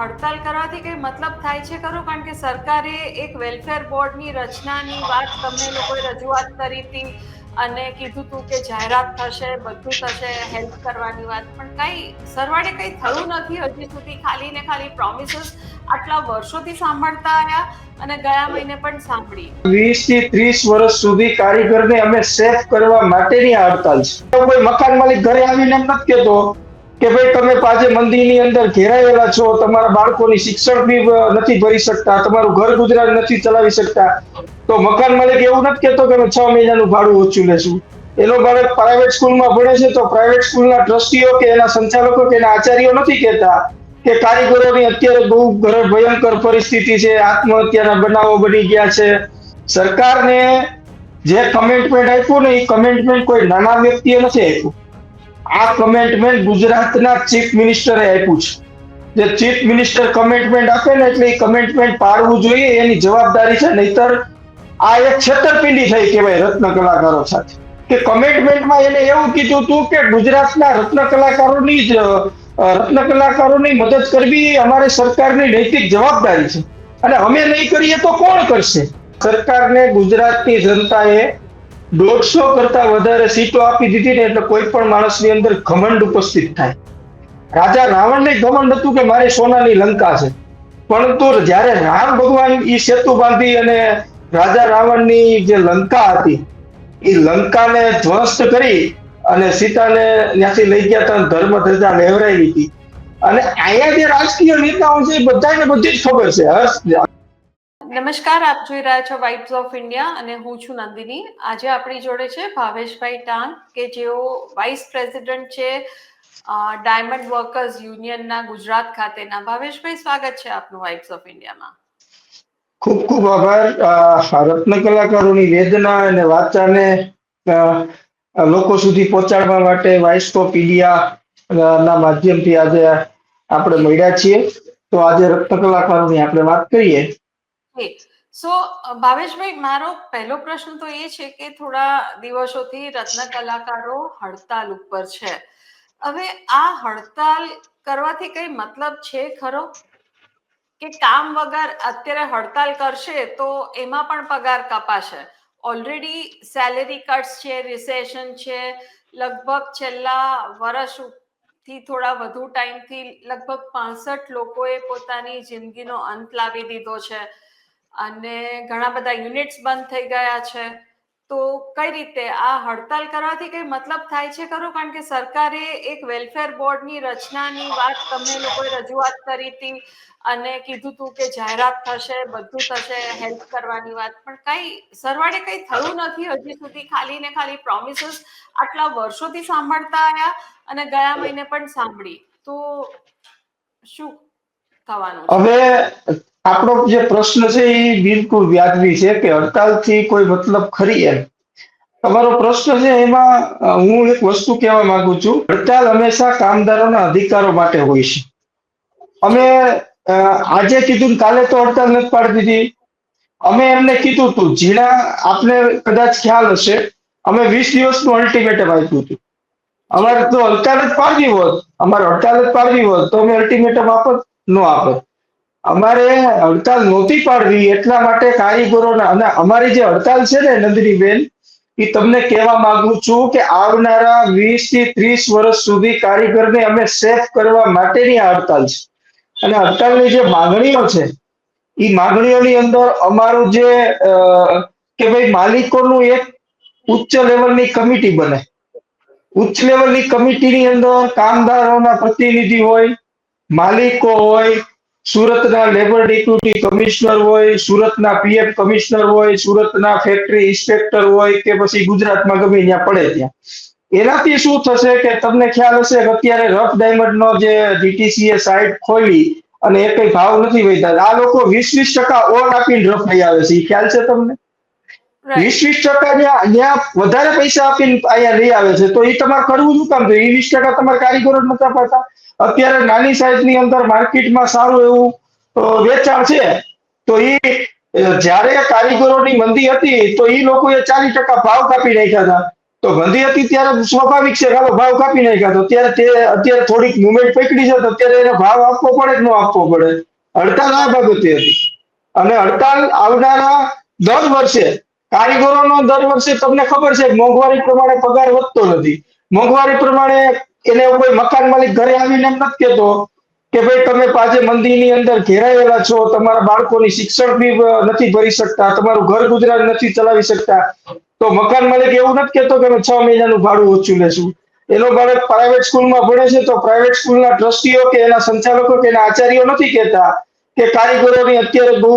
હડતાલ કરવાથી કઈ મતલબ થાય છે ખરો? કારણ કે સરકારે એક વેલફેર બોર્ડની રચનાની વાત તમને લોકોએ રજૂઆત કરી હતી અને કીધું હતું કે જાહેરાત થશે, બધું થશે, હેલ્પ કરવાની વાત, પણ કઈ સરવાળે કઈ થયું નથી હજી સુધી. ખાલી ને ખાલી પ્રોમિસીસ આટલા વર્ષોથી સાંભળતા આવ્યા અને ગયા મહિને પણ સાંભળી. 20 થી 30 વર્ષ સુધી કારીગરને અમે સેફ કરવા માટેની આ હડતાલ છે. કોઈ મકાન માલિક ઘરે આવીને એમ નથી કહેતો કે ભાઈ તમે આજે મંદીની અંદર ઘેરાયેલા છો, તમારા બાળકોની શિક્ષણ બી નથી ભરી શકતા, તમારું ઘર ગુજરાન નથી ચલાવી શકતા, તો મકાન માલિક એવું નથી કહેતો કે અમે 6 મહિનાનું ભાડું ઓછું લેશું. એનો બાળક પ્રાઇવેટ સ્કૂલમાં ભણે છે તો પ્રાઇવેટ સ્કૂલના ટ્રસ્ટીઓ કે એના સંચાલકો કે એના આચાર્યો નથી કહેતા કે કારીગરોની અત્યારે બહુ ભયંકર પરિસ્થિતિ છે, આત્મહત્યાના બનાવો બની ગયા છે. સરકારને જે કમેન્ટમેન્ટ આપ્યું ને એ કમેન્ટમેન્ટ કોઈ નાના વ્યક્તિએ નથી આપ્યું. આ કમેન્ટમેન્ટ ગુજરાતના ચીફ મિનિસ્ટરે આપ્યું છે. જે ચીફ મિનિસ્ટર કમેન્ટમેન્ટ આપે ને એટલે એ કમેન્ટમેન્ટ પાડવું જોઈએ, એની જવાબદારી છે. નહીતર આ એક છેતરપિંડી થઈ કહેવાય રત્ન કલાકારો સાથે. કે કમેન્ટમેન્ટમાં એને એવું કીધું હતું કે ગુજરાતના રત્ન કલાકારોની મદદ કરવી અમારી સરકારની નૈતિક જવાબદારી છે અને અમે નહીં કરીએ તો કોણ કરશે? સરકારને ગુજરાતની જનતાએ 150 કરતા વધારે સીટો આપી દીધી ને એટલે કોઈ પણ માણસની અંદર ઘમંડ ઉપસ્થિત થાય. રાજા રાવણને ઘમંડ હતું કે મારી સોનાની લંકા છે, પરંતુ જ્યારે રામ ભગવાન ઈ સેતુ બાંધી અને રાજા રાવણની જે લંકા હતી એ લંકાને ધ્વસ્ત કરી અને સીતાને ત્યાંથી લઈ ગયા હતા, ધર્મ ધજા લહેરાવી હતી. અને અહીંયા જે રાજકીય નેતાઓ છે એ બધાને બધી જ ખબર છે. નમસ્કાર, આપ જોઈ રહ્યા છો વાઇબ્સ ઓફ ઇન્ડિયા અને હું છું નંદિની. આજે આપણી જોડે છે ભાવેશભાઈ ટાંક કે જેઓ વાઇસ પ્રેસિડેન્ટ છે ડાયમંડ વર્કર્સ યુનિયનના ગુજરાત ખાતેના. ભાવેશભાઈ, સ્વાગત છે આપનું વાઇબ્સ ઓફ ઇન્ડિયામાં. ખૂબ ખૂબ આભાર. રત્ન કલાકારોની વેદના અને વાચાને લોકો સુધી પહોંચાડવા માટે વાઇબ્સ ઓફ ઇન્ડિયા ના માધ્યમથી આજે આપણે મળ્યા છીએ. તો આજે રત્ન કલાકારોની આપણે વાત કરીએ. સો ભાવેશભાઈ, મારો પહેલો પ્રશ્ન તો એ છે કે થોડા દિવસોથી રત્ન કલાકારો હડતાલ ઉપર છે. હવે આ હડતાલ કરવાથી કઈ મતલબ છે ખરો? કે કામ વગર અત્યારે હડતાલ કરશે તો એમાં પણ પગાર કપાશે. ઓલરેડી સેલેરી કટ્સ છે, રિસેશન છે, લગભગ છેલ્લા વર્ષથી થોડા વધુ ટાઈમથી લગભગ 65 લોકોએ પોતાની જિંદગીનો અંત લાવી દીધો છે અને ઘણા બધા યુનિટ્સ બંધ થઈ ગયા છે. તો કઈ રીતે આ હડતાલ કરવાથી કઈ મતલબ થાય છે ખરો? કારણ કે સરકારે એક વેલફેર બોર્ડની રચનાની વાત તમને લોકોએ રજૂઆત કરી હતી અને કીધું હતું કે જાહેરાત થશે, બધું થશે, હેલ્પ કરવાની વાત, પણ કઈ સરવાળે કઈ થયું નથી હજી સુધી. ખાલી ને ખાલી પ્રોમિસીસ આટલા વર્ષોથી સાંભળતા આવ્યા અને ગયા મહિને પણ સાંભળી. તો શું થવાનું છે? હવે આપણો જે પ્રશ્ન છે એ બિલકુલ વ્યાજબી છે કે હડતાલથી કોઈ મતલબ ખરી એમ. તમારો પ્રશ્ન છે એમાં હું એક વસ્તુ કહેવા માંગુ છું. હડતાલ હંમેશા કામદારોના અધિકારો માટે હોય છે. અમે આજે કીધું કાલે તો હડતાલ નથી પાડી દીધી. અમે એમને કીધું હતું, જીણા આપને કદાચ ખ્યાલ હશે, અમે 20 દિવસનું અલ્ટિમેટમ આપ્યું હતું. અમારે તો હડતાલ જ પાડવી હોત તો અમે અલ્ટિમેટમ આપત ન આપત. અમારે હડતાલ નહોતી પાડવી એટલા માટે કારીગરોના, અને અમારી જે હડતાલ છે ને નંદનીબેન, એ તમને કહેવા માંગુ છું કે આવનારા 20 થી 30 વર્ષ સુધી કારીગરને અમે સેફ કરવા માટેની આ હડતાલ છે. અને હડતાલની જે માંગણીઓ છે એ માંગણીઓની અંદર અમારું જે કે ભાઈ માલિકોનું એક ઉચ્ચ લેવલની કમિટી બને. ઉચ્ચ લેવલની કમિટીની અંદર કામદારોના પ્રતિનિધિ હોય, માલિકો હોય, સુરતના લેબર ડેપ્યુટી કમિશનર હોય, સુરતના પીએફ કમિશનર હોય, સુરતના ફેક્ટરી ઇન્સ્પેક્ટર હોય કે પછી ગુજરાતમાં ગમે ત્યાં પડે ત્યાં. એનાથી શું થશે કે તમને ખ્યાલ હશે કે અત્યારે રફ ડાયમંડનો જે ડીટીસીએ સાઇટ ખોલી અને એ કઈ ભાવ નથી વધ્યા. આ લોકો 20% ઓન આપીને રફ લઈ આવે છે. એ ખ્યાલ છે તમને? 20% ત્યાં વધારે પૈસા આપીને અહીંયા લઈ આવે છે. તો એ તમારે કરવું શું કામ? તો એ 20% તમારે કારીગરો જ નતા પાડતા. અત્યારે નાની સાઈઝની અંદર માર્કેટમાં સારું એવું વેચાણ છે, તો એ જ્યારે કારીગરોની મંદી હતી તો એ લોકોએ 40% ભાવ કાપી નાખ્યા હતા. તો બંધી હતી ત્યારે સ્વાભાવિક છે ચાલો ભાવ કાપી નાખ્યા, તો અત્યારે થોડીક મુવમેન્ટ પકડી છે તો અત્યારે એને ભાવ આપવો પડે કે ન આપવો પડે. હડતાલ આ બાબતે હતી. અને હડતાલ આવનારા દર વર્ષે કારીગરોનો દર વર્ષે તમને ખબર છે મોંઘવારી પ્રમાણે પગાર વધતો નથી. મોંઘવારી પ્રમાણે એને કોઈ મકાન માલિક ઘરે આવીને એમ નથી કહેતો કે ભાઈ તમે પાછે મંદીની અંદર ઘેરાયેલા છો, તમારા બાળકોની શિક્ષણ બી નથી ભરી શકતા, તમારું ઘર ગુજરાન નથી ચલાવી શકતા, તો મકાન માલિક એવું નથી કહેતો કે અમે 6 મહિનાનું ભાડું ઓછું લેશું. એનો બાળક પ્રાઇવેટ સ્કૂલમાં ભણે છે તો પ્રાઇવેટ સ્કૂલના ટ્રસ્ટીઓ કે એના સંચાલકો કે એના આચાર્યો નથી કહેતા કે કારીગરોની અત્યારે બહુ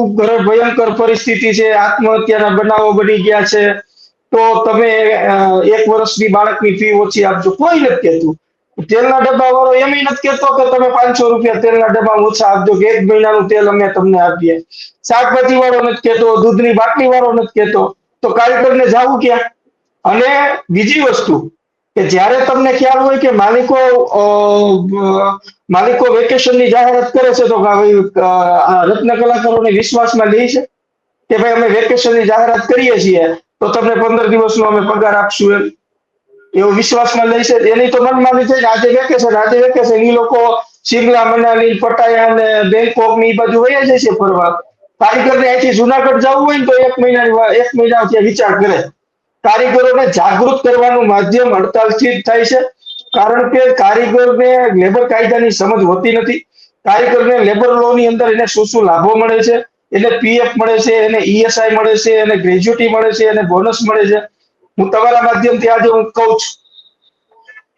ભયંકર પરિસ્થિતિ છે, આત્મહત્યાના બનાવો બની ગયા છે, તો તમે 1 વર્ષની બાળકની ફી ઓછી આપજો. કોઈ નથી કહેતું. તેલના ડબ્બા વાળો એમ નથી કહેતો કે તમે 500 રૂપિયા તેલના ડબ્બા ઓછા આપજો કે 1 મહિનાનું તેલ અમે તમને આપીએ. શાકભાજી વાળો નથી કહેતો, દૂધની બાટલી વાળો નથી કહેતો, તો કારીગરને જાવું ક્યાં? અને બીજી વસ્તુ કે જ્યારે તમને ખ્યાલ હોય કે માલિકો વેકેશનની જાહેરાત કરે છે તો રત્ન કલાકારોને વિશ્વાસમાં લે છે કે ભાઈ અમે વેકેશનની જાહેરાત કરીએ છીએ તો તમને 15 દિવસનો અમે પગાર આપશું, એવો વિશ્વાસમાં લે છે. એની તો મનમાની છે આજે વેકેશન એ લોકો શિમલા, મનાલી, પટાયા અને બેંકોક ની બાજુ વયા જાય છે ફરવા. કારીગરને અહીંથી જુનાગઢ જવું હોય ને તો 1 મહિના ત્યાં વિચાર કરે. કારીગરોને જાગૃત કરવાનું માધ્યમ હડતાલથી જ થાય છે, કારણ કે કારીગરને લેબર કાયદાની સમજ હોતી નથી. કારીગરને લેબર લો ની અંદર એને શું લાભો મળે છે, એને પીએફ મળે છે, એને ઈએસઆઈ મળે છે, એને ગ્રેજ્યુટી મળે છે, એને બોનસ મળે છે. હું તમારા માધ્યમથી આજે હું કહું છું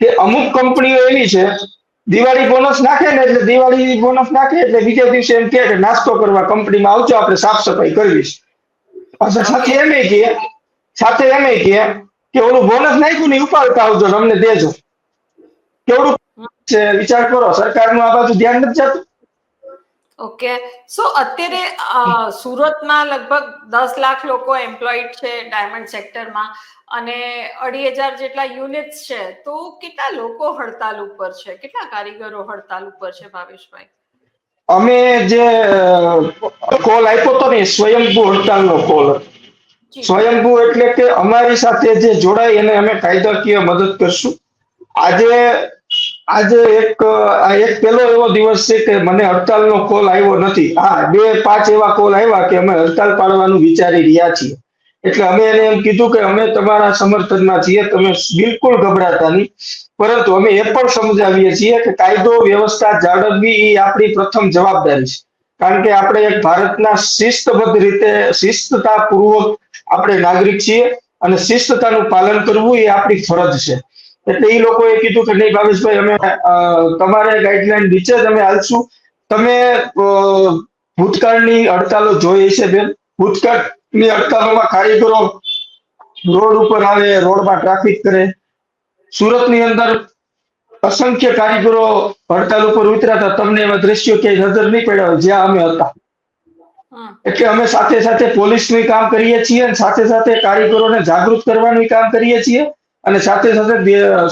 કે અમુક કંપનીઓ એવી છે દિવાળી બોનસ નાખે એટલે બીજા દિવસે એમ કે નાસ્તો કરવા કંપનીમાં આવજો, આપણે સાફ સફાઈ કરવી છે. સાથે એમ કે ઓલું બોનસ નાખ્યું ને ઉપાડતા આવજો, અમને દેજો. કેવડું છે વિચાર કરો, સરકારનું આ બાજુ ધ્યાન નથી જતું. ઓકે, સો અત્યારે સુરતમાં લગભગ 10 લાખ લોકો એમ્પ્લોઈડ છે ડાયમંડ સેક્ટરમાં અને 2,500 જેટલા યુનિટ્સ છે, તો કેટલા લોકો હડતાલ ઉપર છે, કેટલા કારીગરો હડતાલ ઉપર છે ભાવેશભાઈ? અમે જે કોલ આપ્યો હતો ને સ્વયંભૂ હડતાલનો કોલ હતો. સ્વયંભૂ એટલે કે અમારી સાથે જે જોડાય એને અમે કાયદાકીય મદદ કરશું. આજે એક પહેલો એવો દિવસ છે કે મને હડતાલનો કોલ આવ્યો નથી. હા, 2-5 એવા કોલ આવ્યા કે અમે હડતાલ પાડવાનું વિચારી રહ્યા છીએ. એટલે અમે એને એમ કીધું કે અમે તમારા સમર્થનમાં છીએ, તમે બિલકુલ ગભરાતા નહીં, પરંતુ અમે એ પણ સમજાવીએ છીએ કે કાયદો વ્યવસ્થા જાળવવી એ આપણી પ્રથમ જવાબદારી છે. કારણ કે આપણે એક ભારતના શિસ્તબદ્ધ રીતે શિસ્તતાપૂર્વક આપણે નાગરિક છીએ અને શિસ્તતાનું પાલન કરવું એ આપણી ફરજ છે. એટલે એ લોકોએ કીધું કે નહીં ભાવેશભાઈ, અમે તમારે ગાઈડલાઈન નીચે જ અમે હાલશું. તમે ભૂતકાળની હડતાલો જોઈ છે બેન. ભૂતકાળની હડતાલોમાં કારીગરો રોડ ઉપર આવે, રોડમાં ટ્રાફિક કરે. સુરતની અંદર અસંખ્ય કારીગરો હડતાલ ઉપર ઉતર્યા હતા. તમને એવા દ્રશ્યો ક્યાંય નજર નહીં પડ્યા હોય જ્યાં અમે હતા. એટલે અમે સાથે સાથે પોલીસનું કામ કરીએ છીએ અને સાથે સાથે કારીગરોને જાગૃત કરવાનું કામ કરીએ છીએ અને સાથે સાથે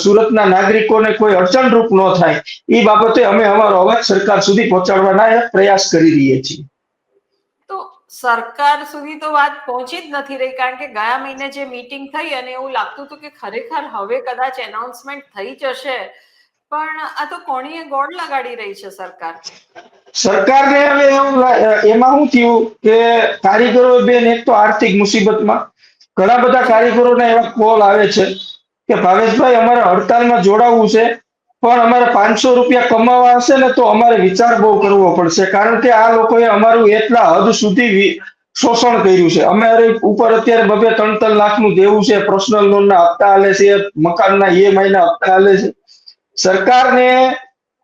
સુરતના નાગરિકોને કોઈ અડચણરૂપ ન થાય એ બાબતે અમે અમારો અવાજ સરકાર સુધી પહોંચાડવાના પ્રયાસ કરી રહીએ છીએ. તો સરકાર સુધી તો વાત પહોંચી જ નથી રહી, કારણ કે ગયા મહિને જે મીટિંગ થઈ અને એવું લાગતું હતું કે ખરેખર હવે કદાચ એનાઉન્સમેન્ટ થઈ જશે, પણ આ તો કોણીએ ગોળ લગાડી રહી છે સરકાર. સરકારને હવે એમાં શું થયું કે કારીગરો બેન એક તો આર્થિક મુસીબતમાં, ઘણા બધા કારીગરોના એવા કોલ આવે છે કે ભાવેશભાઈ અમારે હડતાલમાં જોડાવવું છે પણ અમારે 500 રૂપિયા કમાવા હશે ને તો અમારે વિચાર બહુ કરવો પડશે, કારણ કે આ લોકોએ અમારું એટલા હદ સુધી શોષણ કર્યું છે. અમારે ઉપર અત્યારે 2-3 લાખનું દેવું છે, પર્સનલ લોનના હપ્તા હાલે છે, મકાનના EMI ના હપ્તા હાલે છે. સરકારને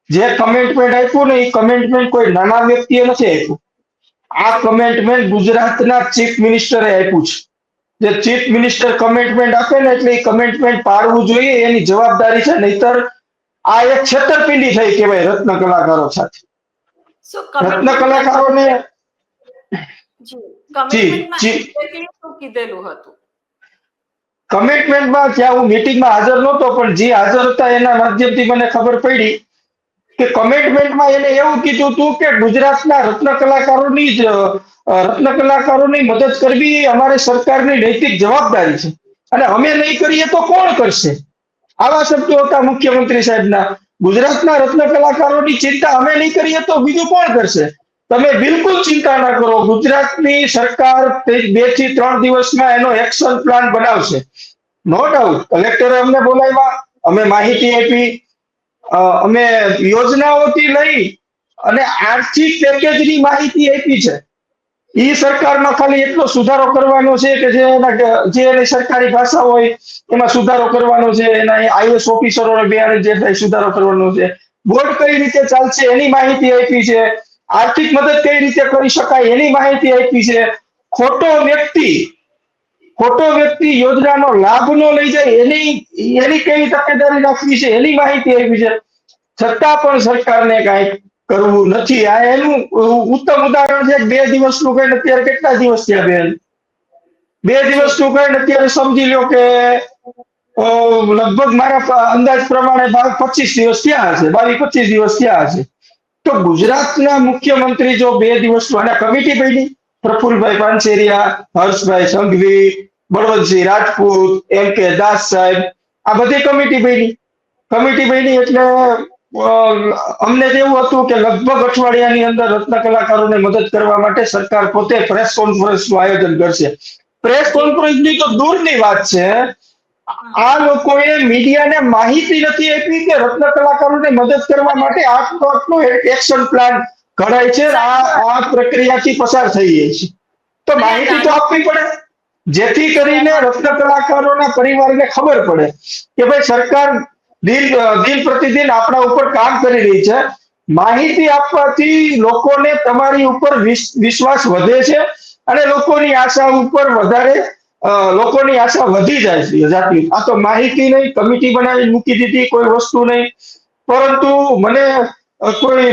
જે કમેન્ટમેન્ટ આપ્યું ને એ કમેન્ટમેન્ટ કોઈ નાના વ્યક્તિએ નથી આપ્યું. આ કમેન્ટમેન્ટ ગુજરાતના ચીફ મિનિસ્ટરે આપ્યું છે. જે ચીફ મિનિસ્ટર કમેન્ટમેન્ટ આપે ને એટલે એ કમેન્ટમેન્ટ પાડવું જોઈએ, એની જવાબદારી છે, નહીતર આ એક છેતરપિંડી થઈ કહેવાય રત્ન કલાકારો સાથે. રત્ન કલાકારોને કમિટમેન્ટમાં જ્યાં હું મીટિંગમાં હાજર નહોતો પણ જે હાજર હતા એના માધ્યમથી મને ખબર પડી કે કમિટમેન્ટમાં એને એવું કીધું હતું કે ગુજરાતના રત્ન કલાકારોની મદદ કરવી અમારી સરકારની નૈતિક જવાબદારી છે. અને અમે નહીં કરીએ તો કોણ કરશે? આવા શબ્દો હતા મુખ્યમંત્રી સાહેબના. ગુજરાતના રત્ન કલાકારોની ચિંતા અમે નહીં કરીએ તો બીજું કોણ કરશે? તમે બિલકુલ ચિંતા ના કરો, ગુજરાતની સરકાર 2 થી 3 દિવસમાં એનો એક્શન પ્લાન બનાવશે. નો ડાઉટ કલેક્ટરે અમને બોલાવ્યા, અમે માહિતી આપી, અમે યોજનાઓથી લઈ અને આર્થિક પેકેજની માહિતી આપી છે. ઈ સરકારમાં ખાલી એટલો સુધારો કરવાનો છે કે જે એની સરકારી ભાષા હોય એમાં સુધારો કરવાનો છે, એના આઈએસ ઓફિસરોને બેહાડી જે થાય સુધારો કરવાનો છે, બોર્ડ કઈ રીતે ચાલશે એની માહિતી આપી છે, આર્થિક મદદ કઈ રીતે કરી શકાય એની માહિતી આપી છે. ખોટો વ્યક્તિ યોજનાનો લાભ ન લઈ જાય એની કેવી તકેદારી રાખવી છે એની માહિતી આપી છે. છતાં પણ સરકારને કાંઈ કરવું નથી. આ એનું ઉત્તમ ઉદાહરણ છે. 2 દિવસનું કઈ અત્યારે કેટલા દિવસ થયા બેન? 2 દિવસનું કઈ અત્યારે સમજી લો કે લગભગ મારા અંદાજ પ્રમાણે 25 દિવસ થયા હશે, 22-25 દિવસ થયા હશે. તો ગુજરાતના મુખ્યમંત્રી જો 2 દિવસનું અને કમિટી બની, પ્રફુલભાઈ પાનસેરિયા, હર્ષભાઈ સંઘવી, બળવંતસિંહ રાજપૂત, M.K. દાસ સાહેબ, આ બધી કમિટી બની એટલે અમને એવું હતું કે લગભગ અઠવાડિયાની અંદર રત્ન કલાકારોને મદદ કરવા માટે સરકાર પોતે પ્રેસ કોન્ફરન્સનું આયોજન કરશે. પ્રેસ કોન્ફરન્સની તો દૂરની વાત છે, આ લોકોએ મીડિયાને માહિતી નથી આપી કે રત્ન કલાકારોને મદદ કરવા માટે આટલો એક્શન પ્લાન ઘડાય છે. આ પ્રક્રિયાથી પસાર થઈ જાય છે. તો માહિતી તો આપવી પડે, જેથી કરીને રત્ન કલાકારોના પરિવારને ખબર પડે કે ભાઈ સરકાર દિન પ્રતિદિન આપણા ઉપર કામ કરી રહી છે. માહિતી આપવાથી લોકોને તમારી ઉપર વિશ્વાસ વધે છે અને લોકોની આશા ઉપર લોકોની આશા વધી જાય છે. આ તો માહિતી નહીં, કમિટી બનાવી મૂકી દીધી, કોઈ વસ્તુ નહીં. પરંતુ મને કોઈ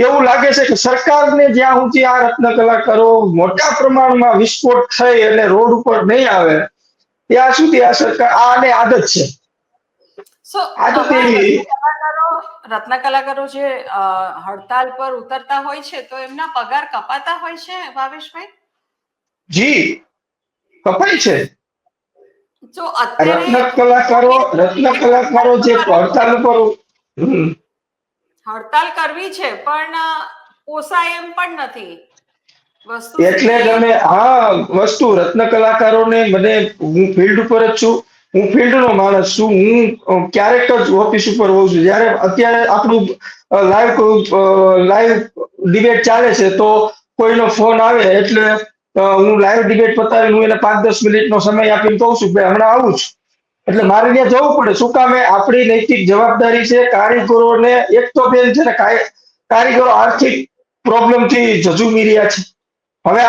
એવું લાગે છે કે સરકારને જ્યાં સુધી આ રત્ન કલાકારો મોટા પ્રમાણમાં વિસ્ફોટ થઈ અને રોડ ઉપર નહીં આવે ત્યાં સુધી આ સરકાર આને આદત છે. રત્ન કલાકારો જે હડતાલ પર ઉતરતા હોય છે તો એમના પગાર કપાતા હોય છે ભાવેશભાઈ? જી, કપાય છે. તો રત્ન કલાકારો જે હડતાલ પર હડતાલ કરવી છે પણ પોસાય એમ પણ નથી એટલે તમે વસ્તુ રત્ન કલાકારોને હું ફિલ્ડ ઉપર જ છું, હું ફિલ્ડનો માણસ છું, હું ક્યારેક જ ઓફિસ ઉપર હોઉં છું. જ્યારે અત્યારે આપણું લાઈવ ડિબેટ ચાલે છે તો કોઈનો ફોન આવે એટલે હું લાઈવ ડિબેટ પતાવીને હું એને 5-10 મિનિટનો સમય આપીને કહું છું કે હમણાં આવું છું. એટલે મારે ત્યાં જવું પડે. શું કામે? આપણી નૈતિક જવાબદારી છે. કારીગરોને એક તો બેન છે ને, કારીગરો આર્થિક પ્રોબ્લેમથી ઝઝૂમી રહ્યા છે. હવે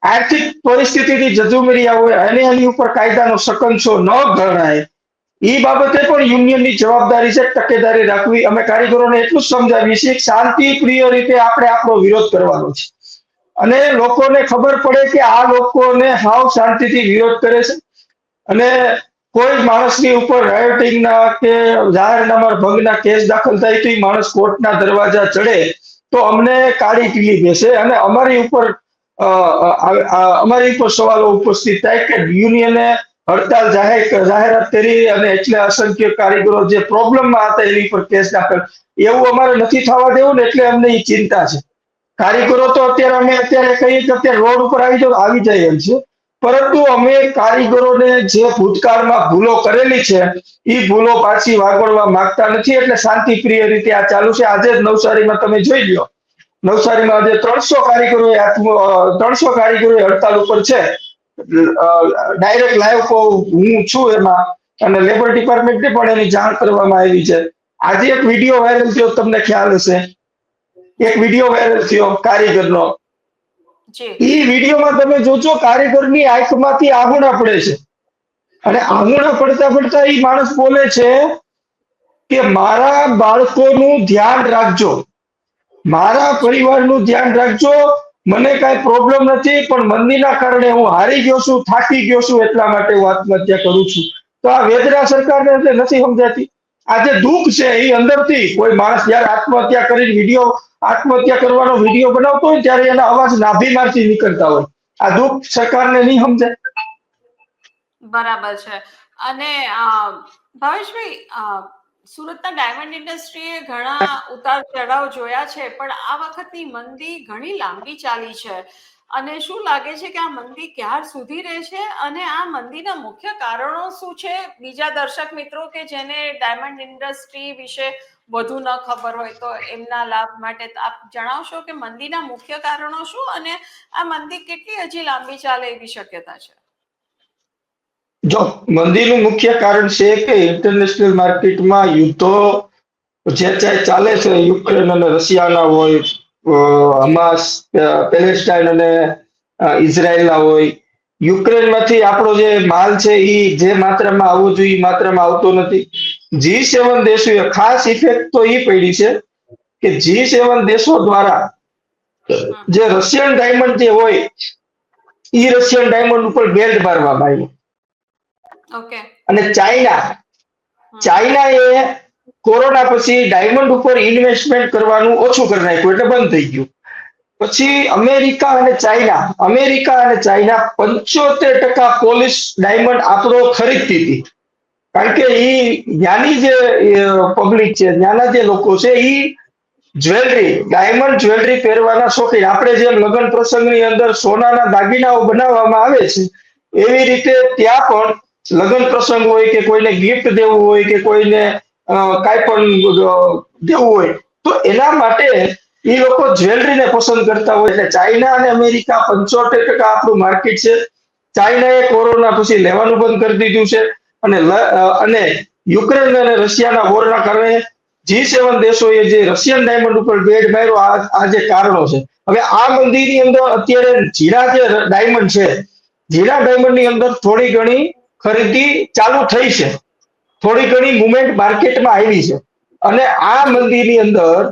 આર્થિક પરિસ્થિતિથી ઝઝૂમી રહ્યા હોય અને એની ઉપર કાયદાનો શકંશો ન ગણાય, એ બાબતે પણ યુનિયનની જવાબદારી છે તકેદારી રાખવી. અમે કારીગરોને એટલું જ સમજાવીએ છીએ કે શાંતિપ્રિય રીતે આપણે આપણો વિરોધ કરવાનો છે અને લોકોને ખબર પડે કે આ લોકોને હાવ શાંતિથી વિરોધ કરે છે અને કોઈ માણસની ઉપર રાયોટિંગના કે જાહેરનામા ભંગના કેસ દાખલ થાય તો એ માણસ કોર્ટના દરવાજા ચડે તો અમને કાળી પીલી બેસે અને અમારી ઉપર સવાલો ઉપસ્થિત થાય કે યુનિયને હડતાલ જાહેરાત કરી અને એટલે અસંખ્ય કારીગરો જે પ્રોબ્લેમમાં હતા એની પર કેસ દાખલ. એવું અમારે નથી થવા દેવું ને, એટલે અમને એ ચિંતા છે. કારીગરો તો અમે અત્યારે કહીએ કે અત્યારે રોડ ઉપર આવી જાય એમ છે, પરંતુ અમે કારીગરોને જે ભૂતકાળમાં ભૂલો કરેલી છે એ ભૂલો પાછી વાગોળવા માંગતા નથી. એટલે શાંતિપ્રિય રીતે આ ચાલુ છે. આજે જ નવસારીમાં તમે જોઈ લો, નવસારીમાં આજે 300 કારીગરો હડતાલ ઉપર છે. ડાયરેક્ટ લાઈવ હું છું એમાં અને લેબર ડિપાર્ટમેન્ટને પણ એની જાણ કરવામાં આવી છે. આજે એક વિડીયો વાયરલ થયો, તમને ખ્યાલ હશે, એક વિડીયો વાયરલ થયો કારીગરનો. એ વિડીયોમાં તમે જોજો કારીગરની આંખમાંથી આહુડા પડે છે અને આહુડા પડતા પડતા એ માણસ બોલે છે કે મારા બાળકોનું ધ્યાન રાખજો, મારા પરિવારનું ધ્યાન રાખજો, મને કઈ પ્રોબ્લેમ નથી, પણ મંદીના કારણે હું હારી ગયો છું, થાકી ગયો છું, એટલા માટે હું આત્મહત્યા કરું છું. તો આ વેદના સરકારને નથી સમજાતી. આ જે દુઃખ છે એ અંદરથી કોઈ માણસ જયારે આત્મહત્યા કરવાનો વિડીયો બનાવતો હોય ત્યારે એના અવાજ નાભીમાંથી નીકળતા હોય. આ દુઃખ સરકારને નહીં સમજાય. બરાબર છે. અને ભાવેશભાઈ, સુરતના ડાયમંડ ઇન્ડસ્ટ્રીએ ઘણા ઉતાર ચઢાવ જોયા છે, પણ આ વખતની મંદી ઘણી લાંબી ચાલી છે. અને શું લાગે છે કે આ મંદી ક્યાર સુધી રહેશે અને આ મંદીના મુખ્ય કારણો શું છે? બીજા દર્શક મિત્રો કે જેને ડાયમંડ ઇન્ડસ્ટ્રી વિશે વધુ ન ખબર હોય તો એમના લાભ માટે આપ જણાવશો કે મંદીના મુખ્ય કારણો શું અને આ મંદી કેટલી હજી લાંબી ચાલે એવી શક્યતા છે? જો મંદીનું મુખ્ય કારણ છે કે ઇન્ટરનેશનલ માર્કેટમાં યુદ્ધો જે ચાલે છે, યુક્રેન અને રશિયાના હોય, હમાસ, પેલેસ્ટાઇન અને ઇઝરાયલના હોય. યુક્રેનમાંથી આપણો જે માલ છે એ જે માત્રામાં આવવો જોઈએ એ માત્રામાં આવતો નથી. G7 દેશોએ ખાસ ઇફેક્ટ તો એ પડી છે કે G7 દેશો દ્વારા જે રશિયન ડાયમંડ જે હોય એ રશિયન ડાયમંડ ઉપર બેલ્ટ મારવામાં આવ્યું. ઓકે. અને ચાઇનાએ કોરોના પછી ડાયમંડ ઉપર ઇન્વેસ્ટમેન્ટ કરવાનું ઓછું કરી નાખ્યું, એટલે બંધ થઈ ગયું. પછી અમેરિકા અને ચાઇના 75% પોલિશ ડાયમંડ આપણો ખરીદતી હતી. કારણ કે એ ત્યાંની જે પબ્લિક છે, ત્યાંના જે લોકો છે, એ ડાયમંડ જ્વેલરી પહેરવાના શોખીન. આપણે જેમ લગ્ન પ્રસંગની અંદર સોનાના દાગીનાઓ બનાવવામાં આવે છે, એવી રીતે ત્યાં પણ લગ્ન પ્રસંગ હોય કે કોઈને ગિફ્ટ દેવું હોય કે કોઈને કાંઈ પણ દેવું હોય તો એના માટે એ લોકો જ્વેલરીને પસંદ કરતા હોય. એટલે ચાઇના અને અમેરિકા 75% આપણું માર્કેટ છે. ચાઇનાએ કોરોના પછી લેવાનું બંધ કરી દીધું છે અને યુક્રેન અને રશિયાના વોરના કારણે G7 દેશોએ જે રશિયન ડાયમંડ ઉપર બેડ માર્યો, આ જે કારણો છે. હવે આ મંદીની અંદર અત્યારે જીરા જે ડાયમંડ છે, જીરા ડાયમંડની અંદર થોડી ઘણી ખરીદી ચાલુ થઈ છે, થોડી ઘણી મુવમેન્ટ માર્કેટમાં આવી છે. અને આ મંદીની અંદર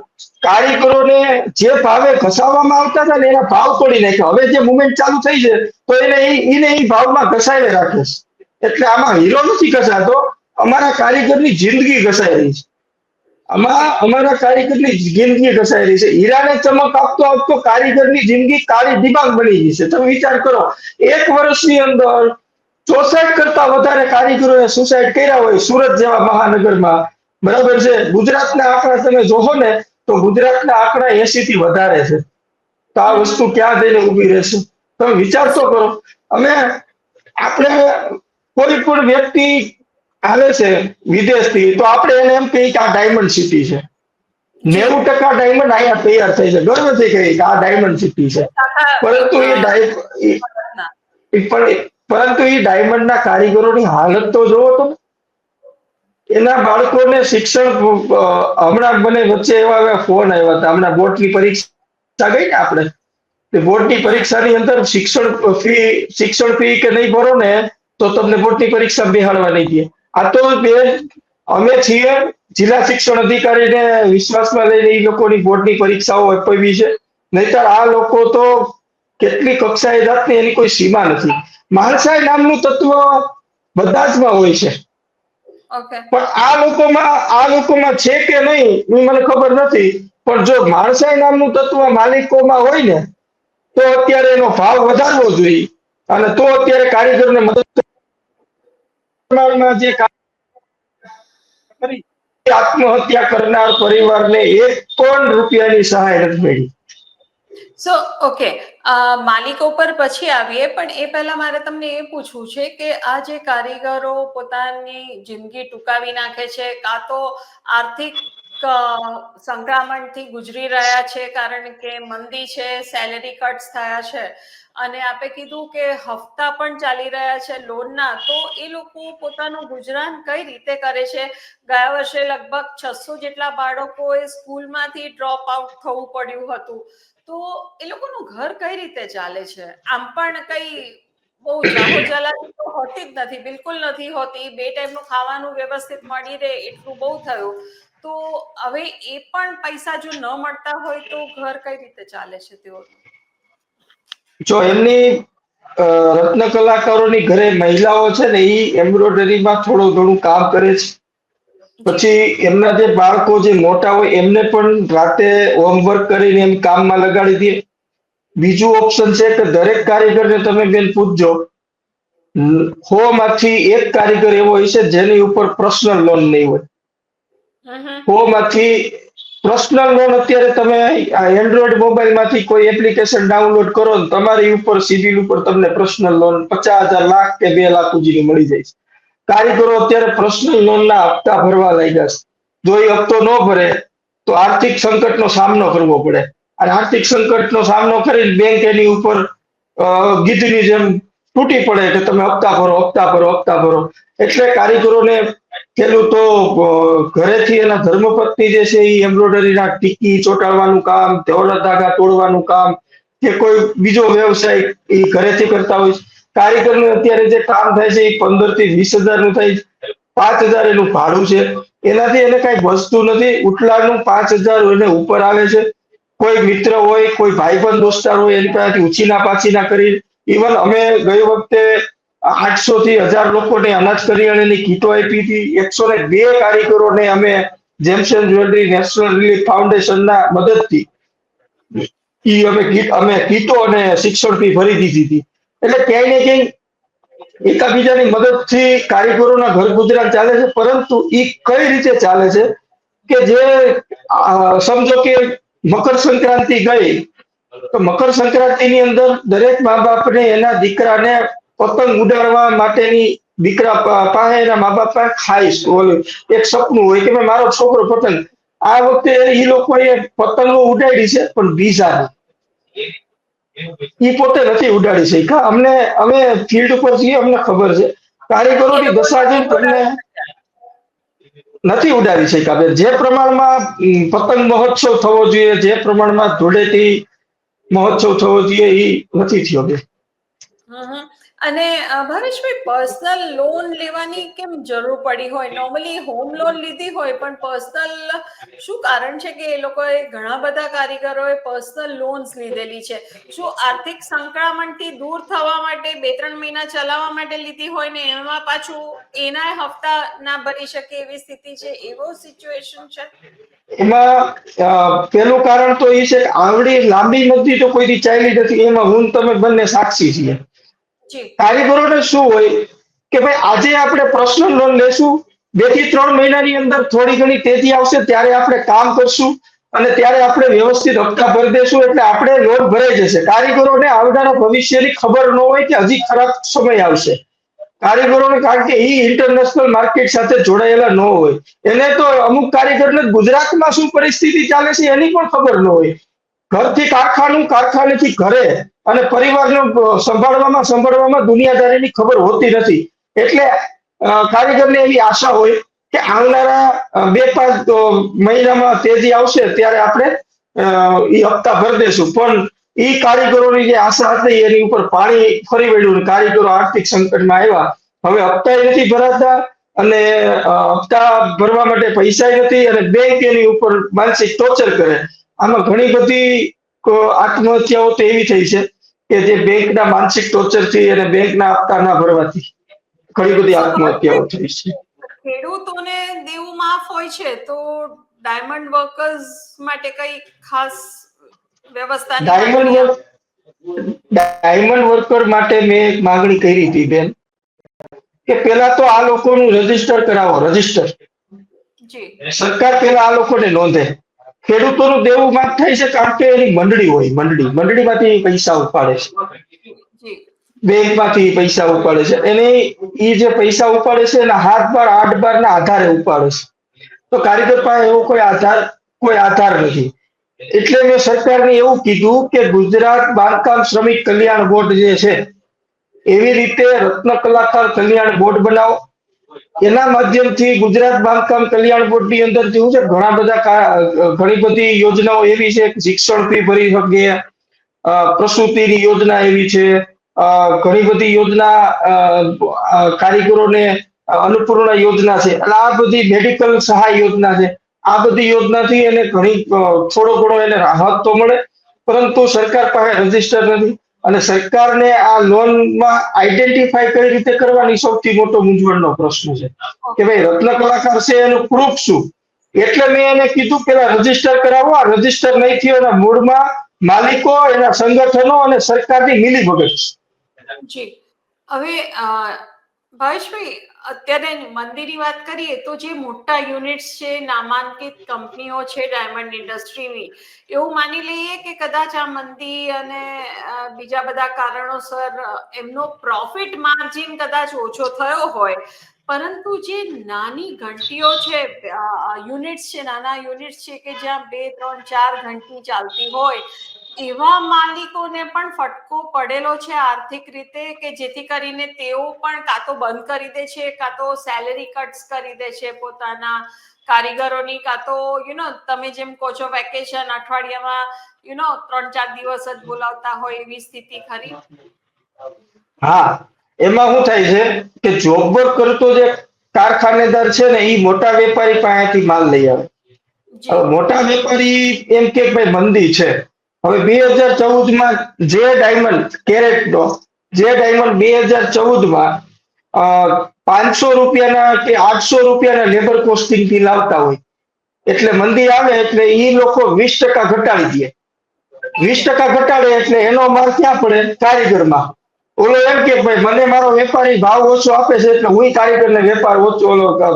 કારીગરોને જે ભાવે ઘસાવવામાં આવતા હતા ને એના ભાવ તોડી નાખ્યા. હવે જે મુવમેન્ટ ચાલુ થઈ છે તો એને એ ભાવમાં ઘસાવી રાખે છે. એટલે આમાં હીરો નથી ઘસાતો, અમારા કારીગરની જિંદગી ઘસાઈ રહી છે. અમારા કારીગરની જિંદગી ઘસાઈ રહી છે. હીરાને ચમક આપતો આપતો કારીગરની જિંદગી કાળી દિબાંગ બની ગઈ છે. તમે વિચાર કરો, 1 વર્ષની અંદર 64 કરતા વધારે કારીગરોએ સુસાઇડ કર્યા હોય સુરત જેવા મહાનગરમાં. બરાબર છે. ગુજરાતના આંકડા તમે જોશો ને તો ગુજરાતના આંકડા 80 થી વધારે છે. તો આ વસ્તુ ક્યાં જઈને ઉભી રહેશે? તમે વિચાર તો કરો. આપણે કોઈ પણ વ્યક્તિ આવે છે વિદેશથી તો આપણે એને એમ કહીએ કે આ ડાયમંડ સિટી છે. 90% ડાયમંડ અહીંયા તૈયાર થઈ છે. ગર્વથી કહીએ કે આ ડાયમંડ સિટી છે. પરંતુ એ ડાયમંડના કારીગરોની હાલત તો જોવો તો. એના બાળકોને શિક્ષણ, હમણાં મને વચ્ચે એવા ફોન આવ્યા હતા. હમણાં બોર્ડની પરીક્ષા ગઈ ને આપણે, બોર્ડની પરીક્ષાની અંદર શિક્ષણ ફી કે નહીં ભરો ને તો તમને બોર્ડની પરીક્ષા બેહાડવા નહીં દે. આ તો અમે છીએ જિલ્લા શિક્ષણ અધિકારીને વિશ્વાસમાં લઈને એ લોકોની બોર્ડની પરીક્ષાઓ અપાવી છે. નહીતર આ લોકો તો કેટલી કક્ષાએ જાતની એની કોઈ સીમા નથી. માણસાઈ નામનું તત્વ બધા જમાં હોય છે, પણ આ લોકોમાં છે કે નહીં એ મને ખબર નથી. પણ જો માણસાઈ નામનું તત્વ માલિકોમાં હોય ને તો અત્યારે એનો ભાવ વધારવો જોઈએ. અને તો અત્યારે કારીગરને મદદ જે આત્મહત્યા કરનાર પરિવારને 1 પણ રૂપિયાની સહાય નથી મળી. સો ઓકે, માલિકો પર પછી આવીએ, પણ એ પહેલા મારે તમને એ પૂછવું છે કે આ જે કારીગરો પોતાની જિંદગી ટૂંકાવી નાખે છે, કાં તો આર્થિક સંક્રમણથી ગુજરી રહ્યા છે કારણ કે મંદી છે, સેલેરી કટ્સ થયા છે, અને આપે કીધું કે હપ્તા પણ ચાલી રહ્યા છે લોનના, તો એ લોકો પોતાનું ગુજરાન કઈ રીતે કરે છે? ગયા વર્ષે લગભગ 600 જેટલા બાળકોએ સ્કૂલમાંથી ડ્રોપ આઉટ થવું પડ્યું હતું. તો એ લોકોનું ઘર કઈ રીતે ચાલે છે? આમ પણ કઈ બહુ જાહો જલાલી તો હોતી જ નથી, બિલકુલ નથી હોતી. 2 ટાઈમનું ખાવાનું વ્યવસ્થિત મળી રહે એટલું બહુ થયું. તો હવે એ પણ પૈસા જો ન મળતા હોય તો ઘર કઈ રીતે ચાલે છે તેઓનું? જો એમની રત્ન કલાકારોની ઘરે મહિલાઓ છે ને એ એમ્બ્રોઇડરીમાં થોડું ઘણું કામ કરે છે. પછી એમના જે બાળકો જે મોટા હોય એમને પણ રાતે હોમવર્ક કરીને એમ કામમાં લગાડી દે. બીજું ઓપ્શન છે કે દરેક કારીગરને તમે બેન પૂછજો 100 માંથી એક કારીગર એવો હોય છે જેની ઉપર પર્સનલ લોન નહીં હોય. હમ. 100 માંથી પર્સનલ લોન અત્યારે તમે એન્ડ્રોઈડ મોબાઈલ માંથી કોઈ એપ્લિકેશન ડાઉનલોડ કરો ને તમારી ઉપર સિવિલ ઉપર તમને પર્સનલ લોન 50,000 લાખ કે 2 લાખ સુધીની મળી જાય છે. કારીગરો અત્યારે પર્સનલ લોનના હપ્તા ભરવા લાગ્યા છે. જો એ હપ્તો ન ભરે તો આર્થિક સંકટનો સામનો કરવો પડે, અને આર્થિક સંકટનો સામનો કરીને બેંક એની ઉપર ગીધની જેમ તૂટી પડે કે તમે હપ્તા ભરો, હપ્તા ભરો, હપ્તા ભરો. એટલે કારીગરોને પેલું તો ઘરેથી એના ધર્મપત્ની જે છે એ એમ્બ્રોઇડરીના ટીકી ચોંટાડવાનું કામ, ધોળા ધાગા તોડવાનું કામ કે કોઈ બીજો વ્યવસાય એ ઘરેથી કરતા હોય છે. કારીગરનું અત્યારે જે કામ થાય છે એ 15 થી 20,000 નું થાય છે. 5,000 એનું ભાડું છે. એનાથી એને કઈ વસ્તુ નથી. ઉટલાનું 5,000 એને ઉપર આવે છે. કોઈ મિત્ર હોય, કોઈ ભાઈબંધ દોસ્તાર હોય એની પાસેથી ઉછીના પાછીના કરી. ઇવન અમે ગઈ વખતે 800 થી 1,000 લોકોને અનાજ કરિયાણાની કીટો આપી હતી. 102 કારીગરોને અમે જેમ્સન જ્વેલરી નેશનલ રિલીફ ફાઉન્ડેશનના મદદથી અમે કીટો અને શિક્ષણ ફી ભરી દીધી હતી. એટલે ક્યાંય ને ક્યાંય એકાબીજાની મદદથી કારીગરોના ઘર ગુજરાન ચાલે છે. પરંતુ એ કઈ રીતે ચાલે છે કે જે સમજો કે મકર સંક્રાંતિ ગઈ તો મકર સંક્રાંતિની અંદર દરેક મા બાપને એના દીકરાને પતંગ ઉડાડવા માટેની દીકરા પાસે એના મા બાપ પાસે ખાઈશ ઓલું એક સપનું હોય કે મારો છોકરો પતંગ. આ વખતે એ લોકોએ પતંગો ઉડાડી છે પણ બીજા એ પોતે નથી ઉડાડી શક્યા. અમે ફિલ્ડ ઉપર છીએ, અમને ખબર છે. કારીગરોની દશા છે તમને નથી ઉડાડી શક્યા. જે પ્રમાણમાં પતંગ મહોત્સવ થવો જોઈએ, જે પ્રમાણમાં ધૂળેટી મહોત્સવ થવો જોઈએ એ નથી થયો. અને ભાવેશભાઈ, પર્સનલ લોન લેવાની કેમ જરૂર પડી હોય? નોર્મલી હોમ લોન લીધી હોય પણ પર્સનલ શું કારણ છે કે એ લોકોએ ઘણા બધા કારીગરોએ પર્સનલ લોન્સ લીધેલી છે? શું આર્થિક સંકળામણથી દૂર થવા માટે 2-3 મહિના ચલાવવા માટે લીધી હોય ને એમાં પાછું એના હપ્તા ના ભરી શકે એવી સ્થિતિ છે, એવો સિચ્યુએશન છે? એમાં પેલું કારણ તો એ છે કે આવડી લાંબી નદી તો કોઈથી ચાલી નથી. એમાં હું તમે બંને સાક્ષી છીએ. કારીગરોને શું હોય કે ભાઈ આજે આપણે પર્સનલ લોન લેશું, 2 થી 3 મહિનાની અંદર થોડી ઘણી તેજી આવશે ત્યારે આપણે કામ કરશું અને ત્યારે આપણે વ્યવસ્થિત હપ્તા ભરી દેશું એટલે આપણે લોન ભરાઈ જશે. કારીગરોને આવનારા ભવિષ્યની ખબર ન હોય કે હજી ખરાબ સમય આવશે. કારીગરોને કારણ કે એ ઇન્ટરનેશનલ માર્કેટ સાથે જોડાયેલા ન હોય. એને તો અમુક કારીગરને ગુજરાતમાં શું પરિસ્થિતિ ચાલે છે એની પણ ખબર ન હોય. ઘરથી કારખાનું, કારખાનેથી ઘરે અને પરિવારને સંભાળવામાં દુનિયાદારીની ખબર હોતી નથી. એટલે કારીગરને એવી આશા હોય કે આવનારા 2-5 મહિનામાં તેજી આવશે ત્યારે આપણે એ હપ્તા ભરી દેશું. પણ એ કારીગરોની જે આશા હતી એની ઉપર પાણી ફરી વળ્યું. કારીગરો આર્થિક સંકટમાં આવ્યા. હવે હપ્તા નથી ભરાતા અને હપ્તા ભરવા માટે પૈસા નથી અને બેંક એની ઉપર માનસિક ટોર્ચર કરે. આમાં ઘણી બધી આત્મહત્યાઓ તો એવી થઈ છે કે જે બેંકના માનસિક ટોર્ચરથી અને બેંકના હપ્તા ના ભરવાથી ઘણી બધી આત્મહત્યાઓ થઈ છે. ખેડૂતોને દેવું માફ હોય છે તો ડાયમંડ વર્કર્સ માટે કઈ ખાસ વ્યવસ્થા? ડાયમંડ વર્કર માટે મેં એક માંગણી કરી હતી બેન કે પેલા તો આ લોકોનું રજીસ્ટર કરાવો. રજીસ્ટર સરકાર પેલા આ લોકોને નોંધે. ખેડૂતોનું દેવું માફ થાય છે કારણ કે એની મંડળી હોય. મંડળીમાંથી પૈસા ઉપાડે છે, બેંકમાંથી પૈસા ઉપાડે છે. એને એ જે પૈસા ઉપાડે છે એના 7-8 ના આધારે ઉપાડે છે. તો કારીગર પાસે એવો કોઈ આધાર નથી. એટલે મેં સરકારને એવું કીધું કે ગુજરાત બાંધકામ શ્રમિક કલ્યાણ બોર્ડ જે છે એવી રીતે રત્ન કલાકાર કલ્યાણ બોર્ડ બનાવો. એના માધ્યમથી ગુજરાત બાંધકામ કલ્યાણ બોર્ડની અંદર જેવું છે ઘણી બધી યોજનાઓ એવી છે. શિક્ષણ ફી ભરી શકે, પ્રસૂતિની યોજના એવી છે, ઘણી બધી યોજના કારીગરોને અન્નપૂર્ણા યોજના છે. એટલે આ બધી મેડિકલ સહાય યોજના છે. આ બધી યોજનાથી એને થોડો ઘણો એને રાહત તો મળે. પરંતુ સરકાર પાસે રજીસ્ટર નથી અને સરકારને આ લોનમાં આઈડેન્ટિફાઈ કઈ રીતે કરવાની સૌથી મોટો મૂંઝવણનો પ્રશ્ન છે કે ભાઈ રત્ન કલાકાર છે એનું પ્રૂફ શું? એટલે મેં એને કીધું પેલા રજીસ્ટર કરાવો. આ રજીસ્ટર નહીં થયો એના મૂળમાં માલિકો, એના સંગઠનો અને સરકારની મિલીભગત છે. હવે ભાવેશભાઈ, અત્યારે મંદીની વાત કરીએ તો જે મોટા યુનિટ્સ છે, નામાંકિત કંપનીઓ છે ડાયમંડ ઇન્ડસ્ટ્રીની, એવું માની લઈએ કે કદાચ આ મંદી અને બીજા બધા કારણોસર એમનો પ્રોફિટ માર્જિન કદાચ ઓછો થયો હોય, પરંતુ જે નાની ઘંટીઓ છે, યુનિટ્સ છે, નાના યુનિટ્સ છે કે જ્યાં 2, 3, 4 ઘંટી ચાલતી હોય, એવા માલિકોને પણ ફટકો પડેલો છે આર્થિક રીતે, કે જેથી કરીને તેઓ પણ કાં તો બંધ કરી દે છે, કાં તો સેલેરી કટ્સ કરી દે છે પોતાના કારીગરોની, કાં તો તમે જેમ કહો છો વેકેશન અઠવાડિયામાં 3-4 દિવસ જ બોલાવતા હોય એવી સ્થિતિ ખરી? હા, એમાં શું થાય છે કે જોબ વર્ક કરતો જે કારખાનેદાર છે ને, એ મોટા વેપારી પાસેથી માલ લઈ આવે. હવે મોટા વેપારી એમ કે ભાઈ મંદી છે. હવે 2014માં જે ડાયમંડ કેરેટનો જે ડાયમંડ 2014માં 500 રૂપિયાના કે 800 રૂપિયાના લેબર કોસ્ટિંગ થી લાવતા હોય, એટલે મંદી આવે એટલે એ લોકો 20% ઘટાડી દે. 20% ઘટાડે એટલે એનો માલ ક્યાં પડે? કારીગરમાં. ઓલો એમ કે ભાઈ મને મારો વેપારી ભાવ ઓછો આપે છે એટલે હું કારીગરને વેપાર ઓછો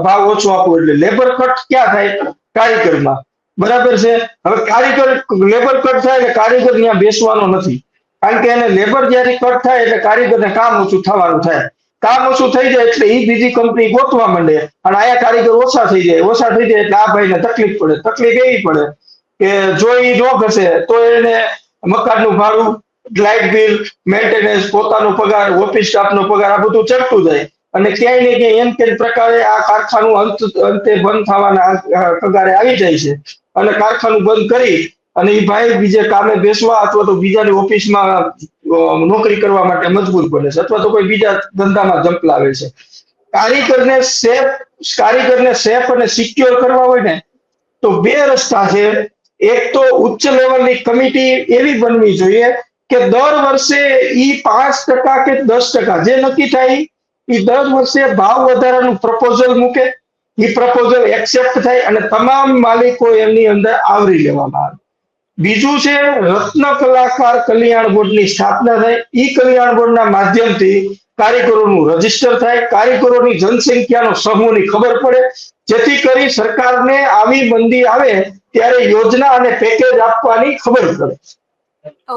ભાવ ઓછો આપું, એટલે લેબર કટ ક્યાં થાય? કારીગરમાં. બરાબર છે. હવે કારીગર લેબર કટ થાય એટલે કારીગર ત્યાં બેસવાનો નથી, કારણ કે એને લેબર જયારે કટ થાય એટલે કારીગરને કામ ઓછું થવાનું થાય. કામ ઓછું થઈ જાય એટલે એ બીજી કંપની ગોતવા માંડે, અને આયા કારીગર ઓછા થઈ જાય એટલે આ ભાઈને તકલીફ પડે. તકલીફ એવી પડે કે જો એ ન ઘસે તો એને મકાનનું ભાડું, લાઇટ બિલ, મેન્ટેનન્સ, પોતાનો પગાર, ઓફિસ સ્ટાફનો પગાર, આ બધું ચડતું જાય, અને ક્યાંય ને ક્યાંય એમ કે પ્રકારે આ કારખાનું અંતે બંધ થવાના પગારે આવી જાય છે, અને કારખાનું બંધ કરી અને એ ભાઈ બીજે કામે બેસવા અથવા તો બીજાની ઓફિસમાં નોકરી કરવા માટે મજબૂર બને છે, અથવા તો કોઈ બીજા ધંધામાં ઝંપલાવે છે. કારીગરને સેફ અને સિક્યોર કરવા હોય ને તો બે રસ્તા છે. એક તો ઉચ્ચ લેવલની કમિટી એવી બનવી જોઈએ કે દર વર્ષે ઈ 5% કે 10% જે નક્કી થાય એ દર વર્ષે ભાવ વધારાનું પ્રપોઝલ મૂકે, એ પ્રપોઝલ એક્સેપ્ટ થાય અને તમામ માલિકો એમની અંદર આવરી લેવામાં આવે. બીજું છે રત્ન કલાકાર કલ્યાણ બોર્ડની સ્થાપના થાય. ઈ કલ્યાણ બોર્ડના માધ્યમથી કારીગરોનું રજીસ્ટર થાય, કારીગરોની જનસંખ્યાનો સમૂહની ખબર પડે, જેથી કરી સરકારને આવી મંદી આવે ત્યારે યોજના અને પેકેજ આપવાની ખબર પડે.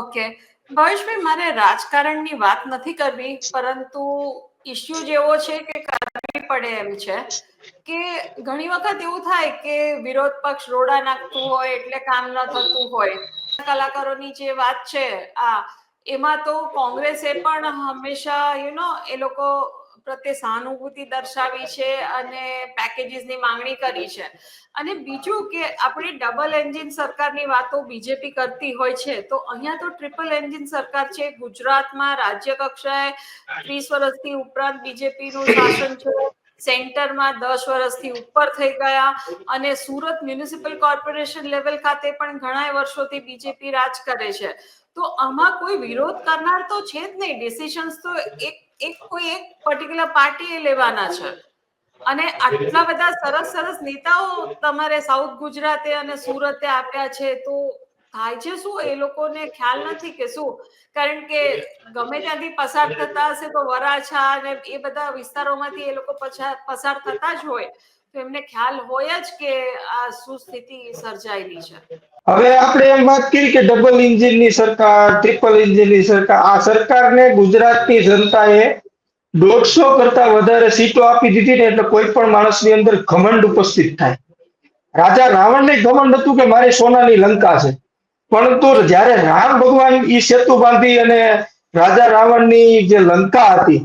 ઓકે ભાવેશભાઈ, મારે રાજકારણની વાત નથી કરવી, પરંતુ ઇસ્યુ જેવો છે કે કરવી પડે એમ છે કે ઘણી વખત એવું થાય કે વિરોધ પક્ષ રોડા નાખતું હોય એટલે કામ ન થતું હોય. કલાકારોની જે વાત છે એમાં તો કોંગ્રેસે પણ હંમેશા એ લોકો પ્રત્યે સહાનુભૂતિ દર્શાવી છે અને પેકેજીસની માંગણી કરી છે. અને બીજું કે આપણી ડબલ એન્જિન સરકારની વાતો બીજેપી કરતી હોય છે, તો અહીંયા તો ટ્રિપલ એન્જિન સરકાર છે. ગુજરાતમાં રાજ્ય કક્ષાએ 30 વર્ષથી ઉપરાંત બીજેપીનું શાસન છે, સેન્ટરમાં 10 વર્ષથી ઉપર થઈ ગયા, અને સુરત મ્યુનિસિપલ કોર્પોરેશન લેવલ ખાતે પણ ઘણા વર્ષોથી બીજેપી રાજ કરે છે. તો આમાં કોઈ વિરોધ કરનાર તો છે જ નહીં, ડિસિઝન્સ તો કોઈ એક પર્ટિક્યુલર પાર્ટીએ લેવાના છે. અને આટલા બધા સરસ સરસ નેતાઓ તમારે સાઉથ ગુજરાતે અને સુરતે આપ્યા છે, તો થાય છે શું? એ લોકોને ખ્યાલ નથી કે શું? કારણ કે ગમે ત્યાંથી પસાર થતા હશે તો વરાછા અને એ બધા વિસ્તારોમાંથી એ લોકો પસાર થતા જ હોય, તો એમને ખ્યાલ હોય જ કે આ શું સ્થિતિ સર્જાયેલી છે. હવે આપણે એમ વાત કરી કે ડબલ એન્જિનની સરકાર, ટ્રિપલ એન્જિનની સરકાર. આ સરકારને ગુજરાતની જનતાએ 150 કરતા વધારે સીટો આપી દીધી ને, એટલે કોઈ પણ માણસની અંદર ઘમંડ ઉપસ્થિત થાય. રાજા રાવણને ઘમંડ હતું કે મારી સોનાની લંકા છે, પરંતુ જ્યારે રામ ભગવાન ઈ સેતુ બાંધી અને રાજા રાવણની જે લંકા હતી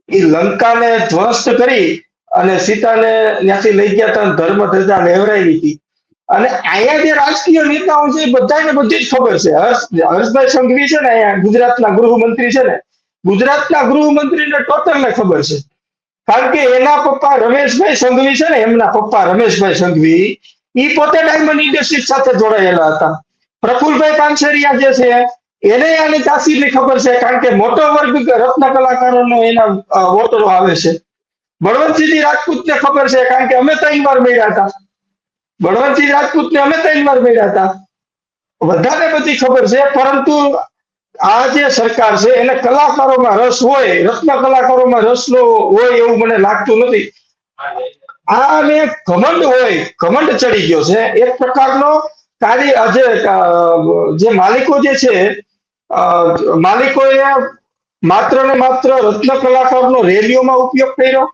એ લંકાને ધ્વસ્ત કરી અને સીતાને ત્યાંથી લઈ ગયા હતા, ધર્મ ધજા લહેરાવી હતી. અને અહીંયા જે રાજકીય નેતાઓ છે એ બધાને બધી જ ખબર છે. હર્ષભાઈ સંઘવી છે ને, અહીંયા ગુજરાતના ગૃહમંત્રી છે ને, ગુજરાતના ગૃહમંત્રીને ટોટલને ખબર છે, કારણ કે એના પપ્પા રમેશભાઈ સંઘવી છે ને, એમના પપ્પા રમેશભાઈ સંઘવી ઈ પોતે ડાયમંડ ઇન્ડસ્ટ્રીઝ સાથે જોડાયેલા હતા. પ્રફુલભાઈ પાનસેરિયા જે છે એને આની તાસીરની ખબર છે, કારણ કે મોટો વર્ગ રત્ન કલાકારોનો એના વોટરો આવે છે. બળવંતસિંહ રાજપૂતને ખબર છે, કારણ કે અમે 3 વાર મળ્યા હતા. બળવંતસિંહ રાજપૂતને અમે 3 વાર મળ્યા હતા. બધાને બધી ખબર છે, પરંતુ આ જે સરકાર છે એને કલાકારોમાં રસ હોય, રત્ન કલાકારોમાં રસ નો હોય એવું મને લાગતું નથી. આ ને ઘમંડ હોય, ઘમંડ ચડી ગયો છે એક પ્રકારનો. કાર્ય જે માલિકો જે છે, માલિકોએ માત્ર ને માત્ર રત્ન કલાકારનો રેલીઓમાં ઉપયોગ કર્યો,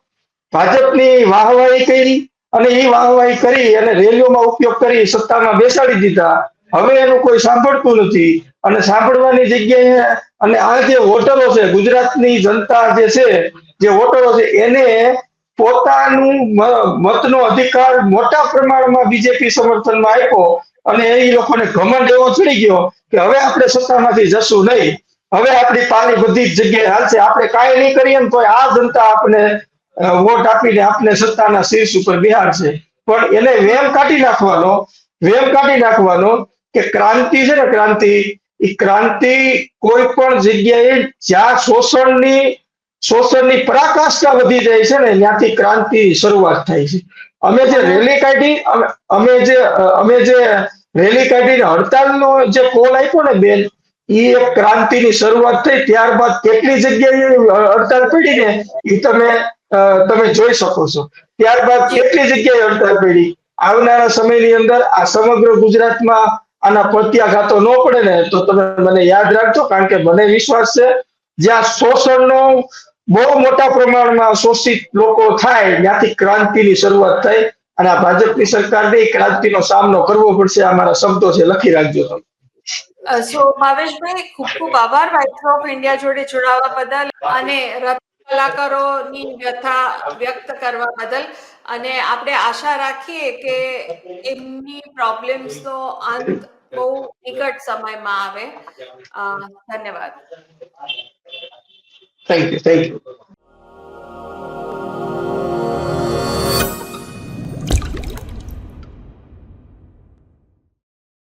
ભાજપની વાહવાહી કરી, અને એ વાહવાહી કરી અને રેલીઓમાં ઉપયોગ કરી સત્તામાં બેસાડી દીધા. હવે એનું કોઈ સાંભળતું નથી, અને સાંભળવાની જગ્યાએ અને આ જે વોટરો છે, ગુજરાતની જનતા જે છે, જે વોટરો છે, એને પોતાનું મતનો અધિકાર મોટા પ્રમાણમાં બીજેપી સમર્થનમાં આપ્યો, અને એ લોકોને ઘમંડ એવો ચડી ગયો કે હવે આપણે સત્તામાંથી જશું નહીં, હવે આપણી પાલી બધી જ જગ્યાએ હાલશે, આપણે કાંઈ નહીં કરીએ ને તો આ જનતા આપણે વોટ આપીને આપણે સત્તાના શીર્ષ ઉપર બિહાડશે. પણ એને વેમ કાઢી નાખવાનો કે ક્રાંતિ છે ને, ક્રાંતિ કોઈ પણ જગ્યાએ જ્યાં શોષણની પરાકાષ્ઠા વધી જાય છે ને, ત્યાંથી ક્રાંતિ શરૂઆત થાય છે. અમે જે રેલી કાઢી અમે જે રેલી કાઢીને હડતાલનો જે કોલ આપ્યો ને બેન, એ એક ક્રાંતિની શરૂઆત થઈ. ત્યારબાદ કેટલી જગ્યાએ હડતાલ પડી ને એ તમે જોઈ શકો છો. ત્યારબાદ કેટલી જગ્યાએ હડતાલ પડી. આવનારા સમયની અંદર આ સમગ્ર ગુજરાતમાં આના પ્રત્યાઘાતો ન પડે ને તો તમે મને યાદ રાખજો, કારણ કે મને વિશ્વાસ છે જ્યાં શોષણનો બહુ મોટા પ્રમાણમાં શોષિત લોકો થાય ત્યાંથી ક્રાંતિની શરૂઆત થાય, અને આ ભાજપની સરકારને ક્રાંતિનો સામનો કરવો પડશે. આ મારા શબ્દો છે, લખી રાખજો તમે. સો ભાવેશભાઈ, ખૂબ ખૂબ આભાર વાઇબ્સ ઓફ ઇન્ડિયા જોડે જોડાવા બદલ અને કલાકારોની વ્યથા વ્યક્ત કરવા બદલ, અને આપણે આશા રાખીએ કે એમની પ્રોબ્લેમ્સનો અંત બહુ નિકટ સમયમાં આવે. ધન્યવાદ. Thank you.